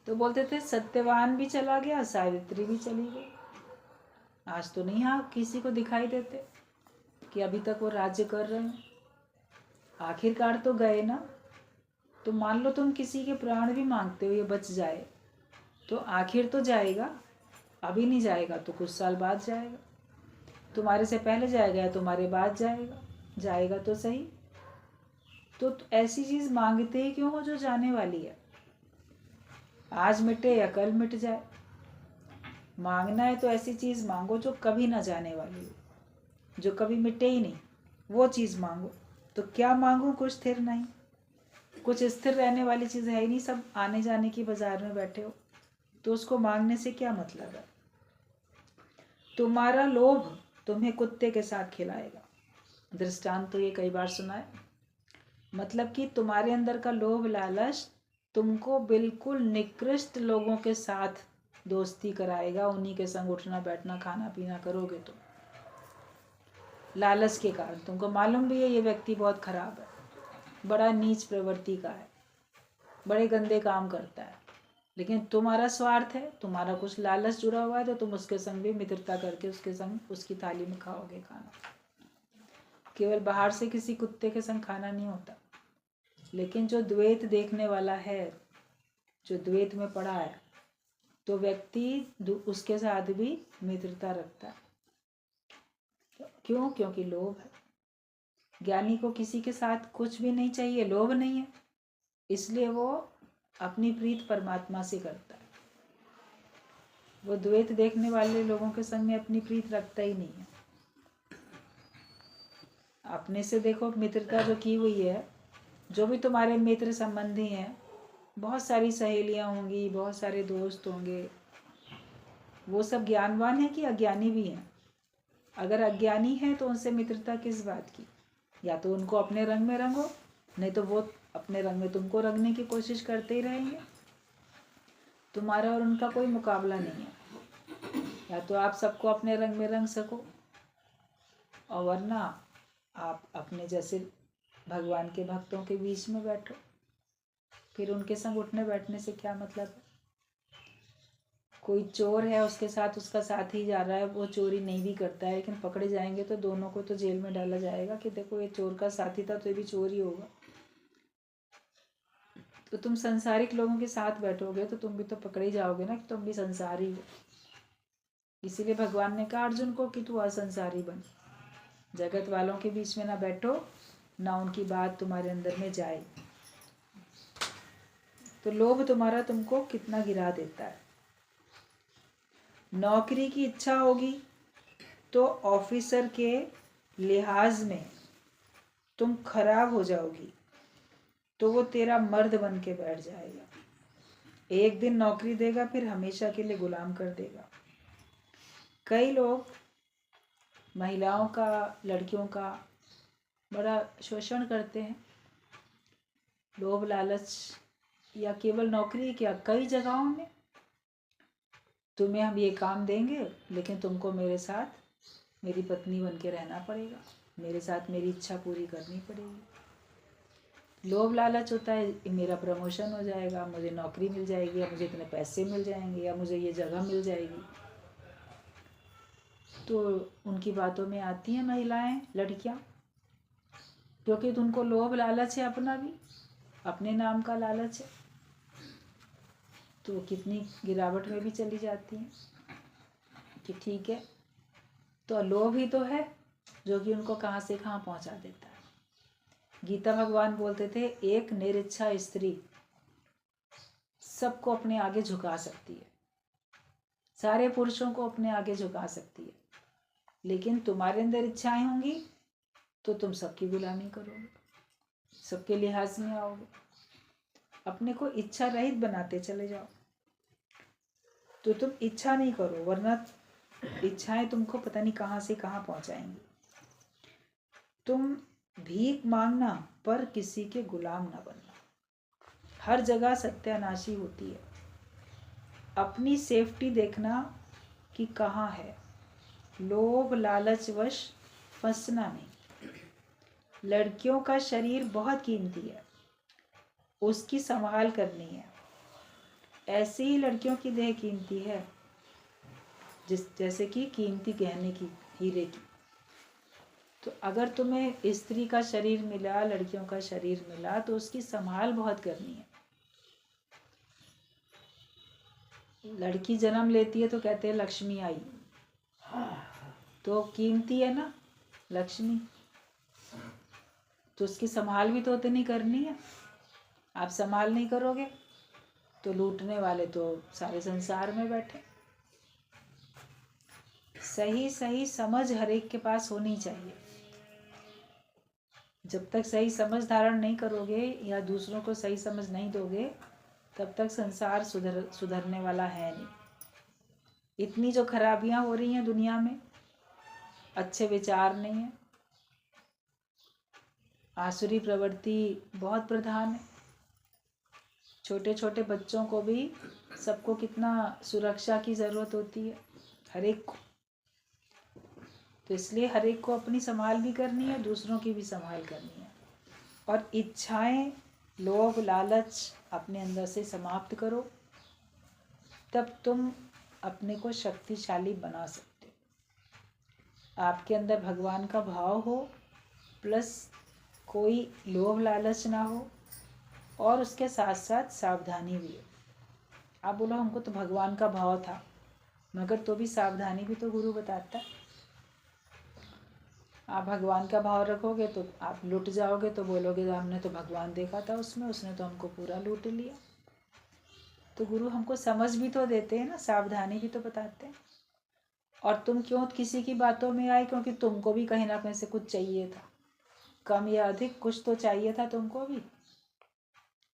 तो बोलते थे सत्यवान भी चला गया, सावित्री भी चली गई। आज तो नहीं हाँ किसी को दिखाई देते कि अभी तक वो राज्य कर रहे हैं। आखिरकार तो गए ना। तो मान लो तुम किसी के प्राण भी मांगते हो ये बच जाए, तो आखिर तो जाएगा, अभी नहीं जाएगा तो कुछ साल बाद जाएगा। तुम्हारे से पहले जाएगा या तुम्हारे बाद जाएगा, जाएगा तो सही। तो ऐसी चीज़ मांगते ही क्यों हो जो जाने वाली है? आज मिटे या कल मिट जाए। मांगना है तो ऐसी चीज़ मांगो जो कभी ना जाने वाली हो, जो कभी मिटे ही नहीं, वो चीज़ मांगो। तो क्या मांगू कुछ स्थिर नहीं। कुछ स्थिर रहने वाली चीज़ है ही नहीं, सब आने जाने की बाजार में बैठे हो, तो उसको मांगने से क्या मतलब है? तुम्हारा लोभ तुम्हें कुत्ते के साथ खिलाएगा। दृष्टांत तो ये कई बार सुना है। मतलब कि तुम्हारे अंदर का लोभ लालच तुमको बिल्कुल निकृष्ट लोगों के साथ दोस्ती कराएगा। उन्हीं के संग उठना बैठना खाना पीना करोगे तो लालच के कारण तुमको मालूम भी है ये व्यक्ति बहुत खराब है, बड़ा नीच प्रवृत्ति का है, बड़े गंदे काम करता है, लेकिन तुम्हारा स्वार्थ है, तुम्हारा कुछ लालच जुड़ा हुआ है तो तुम उसके संग भी मित्रता करके उसके संग उसकी थाली में खाओगे खाना। केवल बाहर से किसी कुत्ते के संग खाना नहीं होता, लेकिन जो द्वैत देखने वाला है, जो द्वैत में पड़ा है, तो व्यक्ति उसके साथ भी मित्रता रखता है। क्यों? क्योंकि लोभ है। ज्ञानी को किसी के साथ कुछ भी नहीं चाहिए, लोभ नहीं है, इसलिए वो अपनी प्रीत परमात्मा से करता है। वो द्वैत देखने वाले लोगों के संग में अपनी प्रीत रखता ही नहीं है। अपने से देखो मित्रता जो की हुई है, जो भी तुम्हारे मित्र संबंधी हैं, बहुत सारी सहेलियां होंगी, बहुत सारे दोस्त होंगे, वो सब ज्ञानवान है कि अज्ञानी भी हैं? अगर अज्ञानी है तो उनसे मित्रता किस बात की? या तो उनको अपने रंग में रंगो, नहीं तो वो अपने रंग में तुमको रंगने की कोशिश करते ही रहेंगे। तुम्हारा और उनका कोई मुकाबला नहीं है। या तो आप सबको अपने रंग में रंग सको, और वरना आप अपने जैसे भगवान के भक्तों के बीच में बैठो। फिर उनके संग उठने बैठने से क्या मतलब है? कोई चोर है, उसके साथ उसका साथी जा रहा है, वो चोरी नहीं भी करता है, लेकिन पकड़े जाएंगे तो दोनों को तो जेल में डाला जाएगा कि देखो ये चोर का साथी था तो ये भी चोर ही होगा। तो तुम संसारिक लोगों के साथ बैठोगे तो तुम भी तो पकड़े ही जाओगे ना कि तुम भी संसारी हो। इसीलिए भगवान ने कहा अर्जुन को कि तू असंसारी बन, जगत वालों के बीच में ना बैठो, ना उनकी बात तुम्हारे अंदर में जाए। तो लोभ तुम्हारा तुमको कितना गिरा देता है। नौकरी की इच्छा होगी तो ऑफिसर के लिहाज में तुम खराब हो जाओगी, तो वो तेरा मर्द बन के बैठ जाएगा। एक दिन नौकरी देगा, फिर हमेशा के लिए गुलाम कर देगा। कई लोग महिलाओं का, लड़कियों का बड़ा शोषण करते हैं, लोभ लालच, या केवल नौकरी, क्या कई जगहों में तुम्हें हम ये काम देंगे, लेकिन तुमको मेरे साथ मेरी पत्नी बन के रहना पड़ेगा, मेरे साथ मेरी इच्छा पूरी करनी पड़ेगी। लोभ लालच होता है मेरा प्रमोशन हो जाएगा, मुझे नौकरी मिल जाएगी, या मुझे इतने पैसे मिल जाएंगे, या मुझे ये जगह मिल जाएगी। तो उनकी बातों में आती हैं महिलाएं, लड़कियां, क्योंकि तुमको लोभ लालच है, अपना भी अपने नाम का लालच है, तो कितनी गिरावट में भी चली जाती हैं कि ठीक है, तो लोभ ही तो है जो कि उनको कहाँ से कहाँ पहुँचा देता है। गीता भगवान बोलते थे एक निरिच्छा स्त्री सबको अपने आगे झुका सकती है, सारे पुरुषों को अपने आगे झुका सकती है, लेकिन तुम्हारे अंदर इच्छाएं होंगी तो तुम सबकी गुलामी करोगे, सबके लिहाज में आओगे, अपने को इच्छा रहित बनाते चले जाओ। तो तुम इच्छा नहीं करो, वरना इच्छाएं तुमको पता नहीं कहाँ से कहाँ पहुँचाएंगी। तुम भीख मांगना पर किसी के गुलाम ना बनना। हर जगह सत्यानाशी होती है, अपनी सेफ्टी देखना कि कहाँ है, लोभ लालच वश फंसना नहीं। लड़कियों का शरीर बहुत कीमती है, उसकी संभाल करनी है। ऐसे ही लड़कियों की देह कीमती है, जैसे कि कीमती गहने की, हीरे की। तो अगर तुम्हें स्त्री का शरीर मिला, लड़कियों का शरीर मिला, तो उसकी संभाल बहुत करनी है। लड़की जन्म लेती है तो कहते हैं लक्ष्मी आई, तो कीमती है ना लक्ष्मी, तो उसकी संभाल भी तो उतनी करनी है। आप संभाल नहीं करोगे तो लूटने वाले तो सारे संसार में बैठे। सही सही समझ हर एक के पास होनी चाहिए। जब तक सही समझ धारण नहीं करोगे या दूसरों को सही समझ नहीं दोगे, तब तक संसार सुधरने वाला है नहीं। इतनी जो खराबियां हो रही हैं दुनिया में, अच्छे विचार नहीं है, आसुरी प्रवृत्ति बहुत प्रधान है। छोटे छोटे बच्चों को भी, सबको कितना सुरक्षा की ज़रूरत होती है, हर एक को। तो इसलिए हर एक को अपनी संभाल भी करनी है, दूसरों की भी संभाल करनी है। और इच्छाएं, लोभ, लालच अपने अंदर से समाप्त करो, तब तुम अपने को शक्तिशाली बना सकते हो। आपके अंदर भगवान का भाव हो, प्लस कोई लोभ लालच ना हो, और उसके साथ साथ सावधानी भी हो। आप बोलो हमको तो भगवान का भाव था, मगर तो भी सावधानी भी तो गुरु बताता है। आप भगवान का भाव रखोगे तो आप लूट जाओगे, तो बोलोगे हमने तो भगवान देखा था उसमें, उसने तो हमको पूरा लूट लिया। तो गुरु हमको समझ भी तो देते हैं ना, सावधानी भी तो बताते हैं। और तुम क्यों किसी की बातों में आए? क्योंकि तुमको भी कहीं ना कहीं से कुछ चाहिए था, कम या अधिक कुछ तो चाहिए था तुमको भी।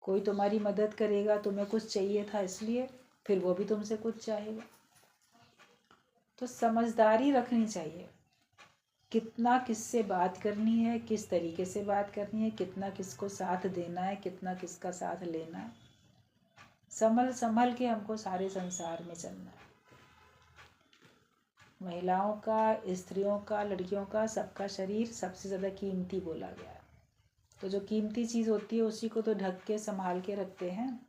कोई तुम्हारी मदद करेगा, तुम्हें कुछ चाहिए था, इसलिए फिर वो भी तुमसे कुछ चाहेगा। तो समझदारी रखनी चाहिए, कितना किससे बात करनी है, किस तरीके से बात करनी है, कितना किसको साथ देना है, कितना किसका साथ लेना है। संभल संभल के हमको सारे संसार में चलना है। महिलाओं का, स्त्रियों का, लड़कियों का, सबका शरीर सबसे ज़्यादा कीमती बोला गया है। तो जो कीमती चीज़ होती है उसी को तो ढक के संभाल के रखते हैं।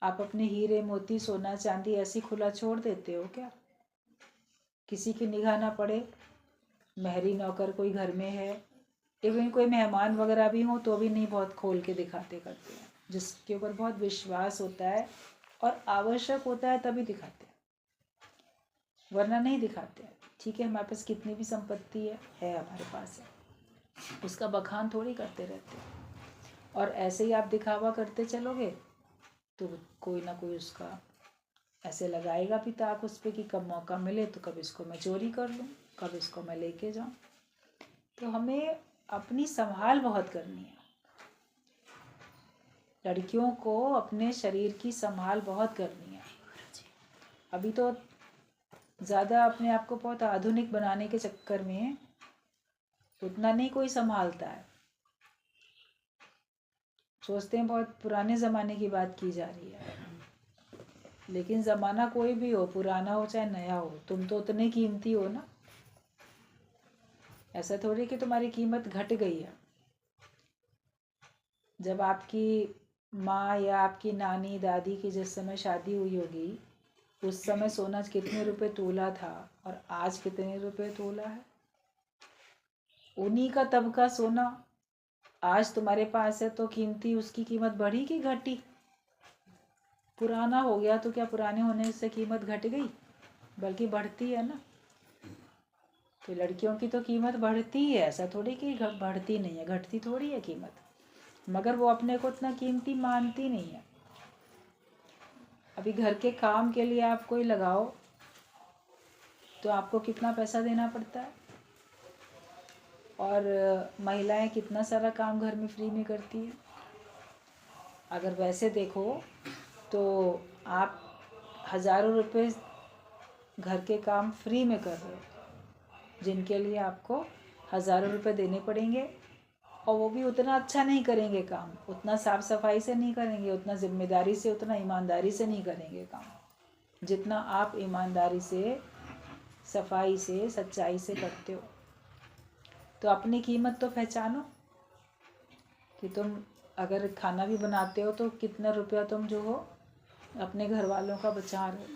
आप अपने हीरे मोती, सोना चांदी ऐसी खुला छोड़ देते हो क्या? किसी की निगाह ना पड़े, मेहरी नौकर कोई घर में है, इवन कोई मेहमान वगैरह भी हो तो भी नहीं बहुत खोल के दिखाते करते हैं। जिसके ऊपर बहुत विश्वास होता है और आवश्यक होता है तभी दिखाते हैं, वरना नहीं दिखाते हैं। ठीक है, हमारे पास कितनी भी संपत्ति है हमारे पास है, उसका बखान थोड़ी करते रहते हैं। और ऐसे ही आप दिखावा करते चलोगे तो कोई ना कोई उसका ऐसे लगाएगा भी ताक उस पर कि कब मौका मिले तो कब इसको मैं चोरी कर लूँ, कब इसको मैं लेके जाऊँ। तो हमें अपनी संभाल बहुत करनी है। लड़कियों को अपने शरीर की संभाल बहुत करनी है। अभी तो ज़्यादा अपने आप को बहुत आधुनिक बनाने के चक्कर में उतना नहीं कोई संभालता है। सोचते हैं बहुत पुराने ज़माने की बात की जा रही है, लेकिन ज़माना कोई भी हो, पुराना हो चाहे नया हो, तुम तो उतने कीमती हो ना। ऐसा थोड़ी कि तुम्हारी कीमत घट गई है। जब आपकी माँ या आपकी नानी दादी की जिस समय शादी हुई होगी, उस समय सोना कितने रुपए तोला था और आज कितने रुपए तोला है। उन्हीं का तब का सोना आज तुम्हारे पास है तो कीमती, उसकी कीमत बढ़ी कि घटी? पुराना हो गया तो क्या पुराने होने से कीमत घट गई? बल्कि बढ़ती है ना। तो लड़कियों की तो कीमत बढ़ती है, ऐसा थोड़ी कि बढ़ती नहीं है, घटती थोड़ी है कीमत। मगर वो अपने को इतना कीमती मानती नहीं है। अभी घर के काम के लिए आप कोई लगाओ तो आपको कितना पैसा देना पड़ता है, और महिलाएं कितना सारा काम घर में फ्री में करती है। अगर वैसे देखो तो आप हज़ारों रुपए घर के काम फ्री में कर रहे हो, जिनके लिए आपको हज़ारों रुपए देने पड़ेंगे, और वो भी उतना अच्छा नहीं करेंगे काम, उतना साफ सफाई से नहीं करेंगे, उतना जिम्मेदारी से, उतना ईमानदारी से नहीं करेंगे काम, जितना आप ईमानदारी से, सफाई से, सच्चाई से करते हो। तो अपनी कीमत तो पहचानो कि तुम अगर खाना भी बनाते हो तो कितना रुपया तुम जो हो अपने घर वालों का बचा रहे हो।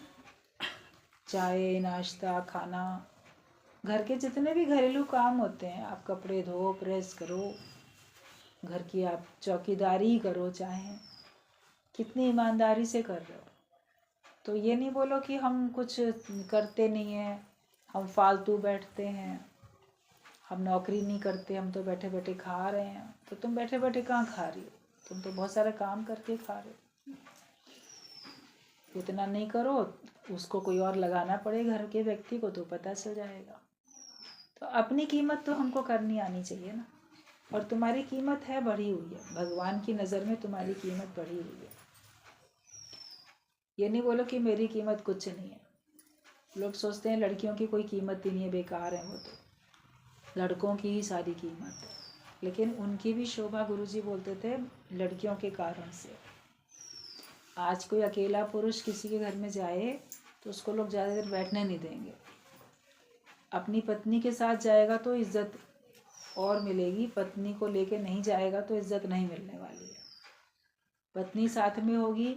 चाय, नाश्ता, खाना, घर के जितने भी घरेलू काम होते हैं, आप कपड़े धो, प्रेस करो, घर की आप चौकीदारी करो, चाहे कितनी ईमानदारी से कर रहे हो। तो ये नहीं बोलो कि हम कुछ करते नहीं हैं, हम फालतू बैठते हैं, हम नौकरी नहीं करते, हम तो बैठे बैठे खा रहे हैं। तो तुम बैठे बैठे कहाँ खा रही हो? तुम तो बहुत सारा काम करके खा रहे हो। इतना नहीं करो, उसको कोई और लगाना पड़े घर के व्यक्ति को, तो पता चल जाएगा। तो अपनी कीमत तो हमको करनी आनी चाहिए ना। और तुम्हारी कीमत है, बढ़ी हुई है, भगवान की नज़र में तुम्हारी कीमत बढ़ी हुई है। ये नहीं बोलो कि मेरी कीमत कुछ नहीं है। लोग सोचते हैं लड़कियों की कोई कीमत ही नहीं है, बेकार है वो, तो लड़कों की ही सारी कीमत है। लेकिन उनकी भी शोभा गुरुजी बोलते थे लड़कियों के कारण से। आज कोई अकेला पुरुष किसी के घर में जाए तो उसको लोग ज़्यादा देर बैठने नहीं देंगे। अपनी पत्नी के साथ जाएगा तो इज्जत और मिलेगी, पत्नी को लेके नहीं जाएगा तो इज्जत नहीं मिलने वाली है। पत्नी साथ में होगी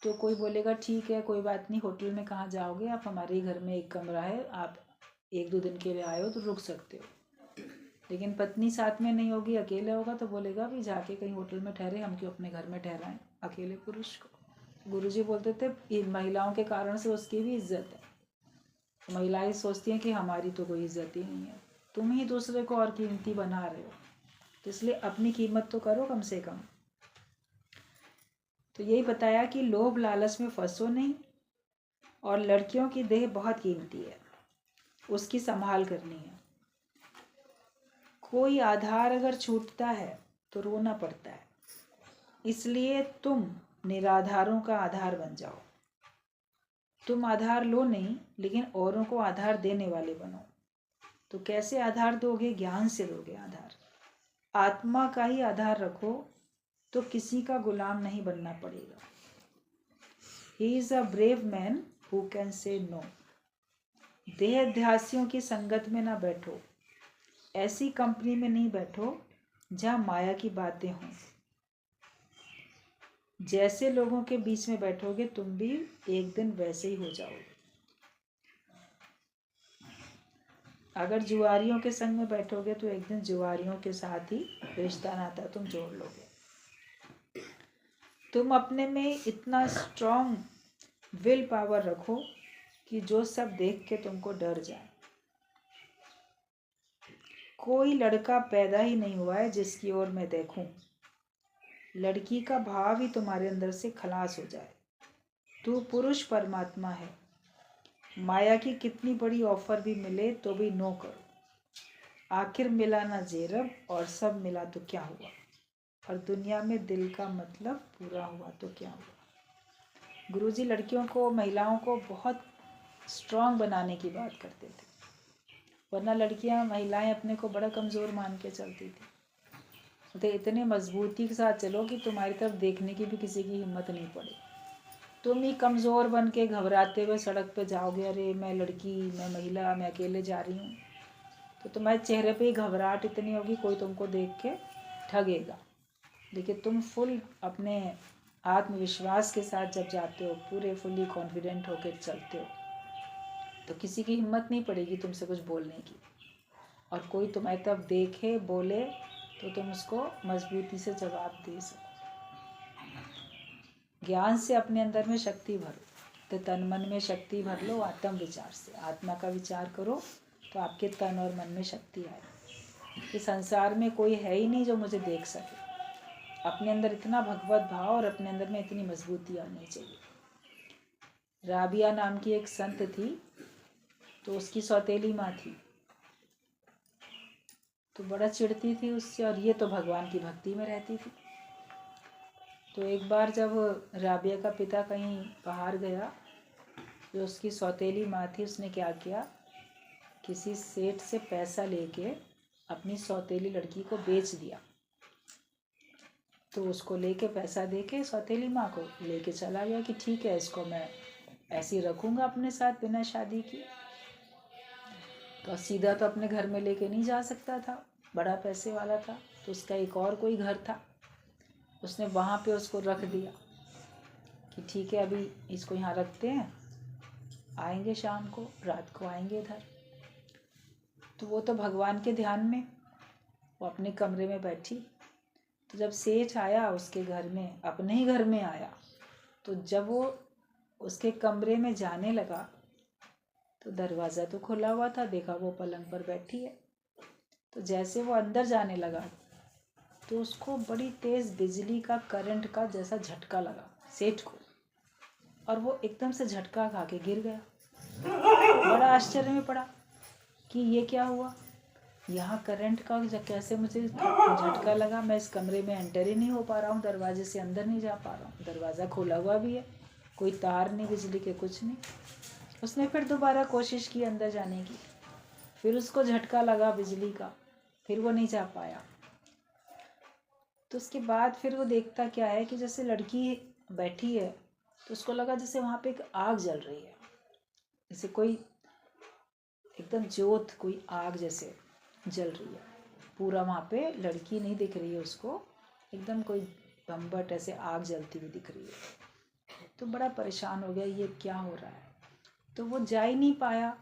तो कोई बोलेगा ठीक है कोई बात नहीं, होटल में कहाँ जाओगे, आप हमारे ही घर में एक कमरा है, आप 1-2 दिन के लिए आए हो तो रुक सकते हो। लेकिन पत्नी साथ में नहीं होगी, अकेले होगा तो बोलेगा भी जाके कहीं होटल में ठहरे, हम क्यों अपने घर में ठहराएं अकेले पुरुष को। गुरुजी बोलते थे महिलाओं के कारण से उसकी भी इज्जत है। महिलाएं सोचती हैं कि हमारी तो कोई इज्जत ही नहीं है, तुम ही दूसरे को और कीमती बना रहे हो, तो इसलिए अपनी कीमत तो करो कम से कम। तो यही बताया कि लोभ लालच में फंसो नहीं, और लड़कियों की देह बहुत कीमती है, उसकी संभाल करनी है। कोई आधार अगर छूटता है तो रोना पड़ता है, इसलिए तुम निराधारों का आधार बन जाओ। तुम आधार लो नहीं, लेकिन औरों को आधार देने वाले बनो। तो कैसे आधार दोगे? ज्ञान से दोगे आधार। आत्मा का ही आधार रखो तो किसी का गुलाम नहीं बनना पड़ेगा। He is a brave man who can say no. देहाध्यासियों की संगत में ना बैठो, ऐसी कंपनी में नहीं बैठो जहाँ माया की बातें हों। जैसे लोगों के बीच में बैठोगे तुम भी एक दिन वैसे ही हो जाओगे। अगर जुआरियों के संग में बैठोगे तो एक दिन जुआरियों के साथ ही रिश्ता नाता तुम जोड़ लोगे। तुम अपने में इतना स्ट्रॉन्ग विल पावर रखो कि जो सब देख के तुमको डर जाए। कोई लड़का पैदा ही नहीं हुआ है जिसकी ओर मैं देखूं। लड़की का भाव ही तुम्हारे अंदर से खलास हो जाए। तू पुरुष परमात्मा है। माया की कितनी बड़ी ऑफर भी मिले तो भी नो करो। आखिर मिला ना जेरब और सब मिला तो क्या हुआ, और दुनिया में दिल का मतलब पूरा हुआ तो क्या हुआ। गुरुजी लड़कियों को, महिलाओं को बहुत स्ट्रांग बनाने की बात करते थे, वरना लड़कियां, महिलाएं अपने को बड़ा कमज़ोर मान के चलती थी। तो इतने मजबूती के साथ चलो कि तुम्हारी तरफ देखने की भी किसी की हिम्मत नहीं पड़े। तुम ही कमज़ोर बन के घबराते हुए सड़क पे जाओगे, अरे मैं लड़की, मैं महिला, मैं अकेले जा रही हूँ, तो तुम्हारे चेहरे पे ही घबराहट इतनी होगी, कोई तुमको देख के ठगेगा। लेकिन तुम फुल अपने आत्मविश्वास के साथ जब जाते हो, पूरे फुली कॉन्फिडेंट होकर चलते हो, तो किसी की हिम्मत नहीं पड़ेगी तुमसे कुछ बोलने की। और कोई तुम्हारी तरफ देखे, बोले तो तुम उसको मजबूती से जवाब दे सको। ज्ञान से अपने अंदर में शक्ति भरो, तो तन मन में शक्ति भर लो। आत्म विचार से आत्मा का विचार करो तो आपके तन और मन में शक्ति आए कि संसार में कोई है ही नहीं जो मुझे देख सके। अपने अंदर इतना भगवत भाव और अपने अंदर में इतनी मजबूती आनी चाहिए। राबिया नाम की एक संत थी, तो उसकी सौतेली माँ थी, तो बड़ा चिढ़ती थी उससे, और ये तो भगवान की भक्ति में रहती थी। तो एक बार जब राबिया का पिता कहीं बाहर गया, जो उसकी सौतेली माँ थी, उसने क्या किया, किसी सेठ से पैसा लेके अपनी सौतेली लड़की को बेच दिया। तो उसको लेके पैसा देके सौतेली माँ को लेके चला गया कि ठीक है, इसको मैं ऐसे ही रखूँगा अपने साथ बिना शादी किए। तो सीधा तो अपने घर में लेके नहीं जा सकता था, बड़ा पैसे वाला था, तो उसका एक और कोई घर था, उसने वहाँ पे उसको रख दिया कि ठीक है अभी इसको यहाँ रखते हैं, आएंगे शाम को, रात को आएंगे इधर। तो वो तो भगवान के ध्यान में, वो अपने कमरे में बैठी। तो जब सेठ आया उसके घर में, अपने ही घर में आया, तो जब वो उसके कमरे में जाने लगा तो दरवाज़ा तो खुला हुआ था, देखा वो पलंग पर बैठी है। तो जैसे वो अंदर जाने लगा तो उसको बड़ी तेज़ बिजली का, करंट का जैसा झटका लगा सेठ को, और वो एकदम से झटका खा के गिर गया। बड़ा आश्चर्य में पड़ा कि ये क्या हुआ, यहाँ करंट का कैसे मुझे झटका लगा, मैं इस कमरे में एंटर ही नहीं हो पा रहा हूँ, दरवाजे से अंदर नहीं जा पा रहा हूँ, दरवाज़ा खोला हुआ भी है, कोई तार नहीं बिजली के, कुछ नहीं। उसने फिर दोबारा कोशिश की अंदर जाने की, फिर उसको झटका लगा बिजली का, फिर वो नहीं जा पाया। तो उसके बाद फिर वो देखता क्या है कि जैसे लड़की बैठी है तो उसको लगा जैसे वहाँ पे एक आग जल रही है, जैसे कोई एकदम जोत, कोई आग जैसे जल रही है पूरा। वहाँ पे लड़की नहीं दिख रही है उसको, एकदम कोई बम्बट ऐसे आग जलती हुई दिख रही है। तो बड़ा परेशान हो गया, ये क्या हो रहा है। तो वो जा ही नहीं पाया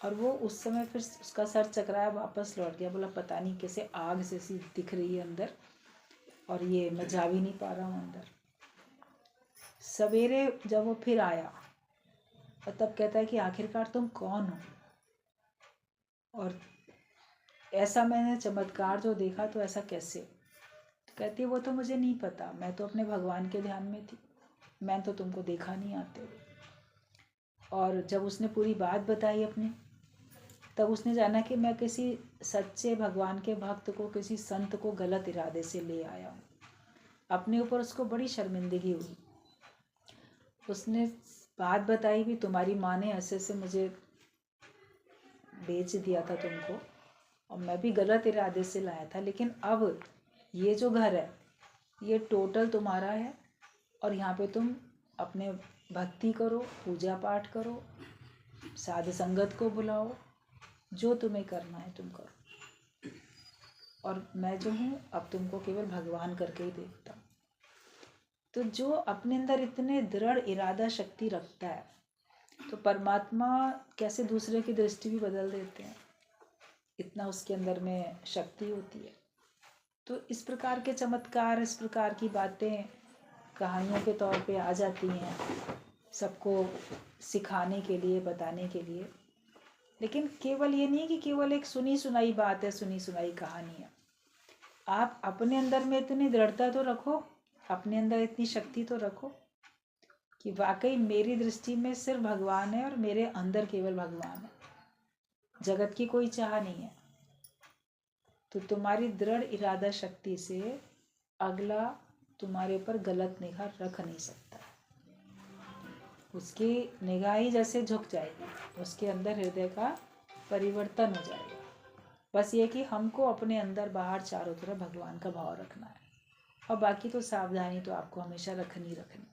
और वो उस समय फिर उसका सर चकराया, वापस लौट गया, बोला पता नहीं कैसे आग जैसी दिख रही है अंदर और ये मैं जा भी नहीं पा रहा हूँ अंदर। सवेरे जब वो फिर आया और तब कहता है कि आखिरकार तुम कौन हो, और ऐसा मैंने चमत्कार जो देखा तो ऐसा कैसे। तो कहती है वो तो मुझे नहीं पता, मैं तो अपने भगवान के ध्यान में थी, मैं तो तुमको देखा नहीं आते। और जब उसने पूरी बात बताई अपनी, तब उसने जाना कि मैं किसी सच्चे भगवान के भक्त को, किसी संत को गलत इरादे से ले आया हूँ। अपने ऊपर उसको बड़ी शर्मिंदगी हुई। उसने बात बताई भी, तुम्हारी माँ ने ऐसे से मुझे बेच दिया था तुमको और मैं भी गलत इरादे से लाया था, लेकिन अब ये जो घर है ये टोटल तुम्हारा है और यहाँ पे तुम अपने भक्ति करो, पूजा पाठ करो, साध संगत को बुलाओ, जो तुम्हें करना है तुम करो, और मैं जो हूँ अब तुमको केवल भगवान करके ही देखता हूँ। तो जो अपने अंदर इतने दृढ़ इरादा शक्ति रखता है तो परमात्मा कैसे दूसरे की दृष्टि भी बदल देते हैं, इतना उसके अंदर में शक्ति होती है। तो इस प्रकार के चमत्कार, इस प्रकार की बातें कहानियों के तौर पे आ जाती हैं सबको सिखाने के लिए, बताने के लिए। लेकिन केवल ये नहीं कि केवल एक सुनी सुनाई बात है, सुनी सुनाई कहानी है। आप अपने अंदर में इतनी दृढ़ता तो रखो, अपने अंदर इतनी शक्ति तो रखो कि वाकई मेरी दृष्टि में सिर्फ भगवान है और मेरे अंदर केवल भगवान है, जगत की कोई चाह नहीं है। तो तुम्हारी दृढ़ इरादा शक्ति से अगला तुम्हारे ऊपर गलत निगाह रख नहीं सकता। उसकी निगाह ही जैसे झुक जाएगी, उसके अंदर हृदय का परिवर्तन हो जाएगा। बस ये कि हमको अपने अंदर बाहर चारों तरफ भगवान का भाव रखना है, और बाकी तो सावधानी तो आपको हमेशा रखनी रखनी।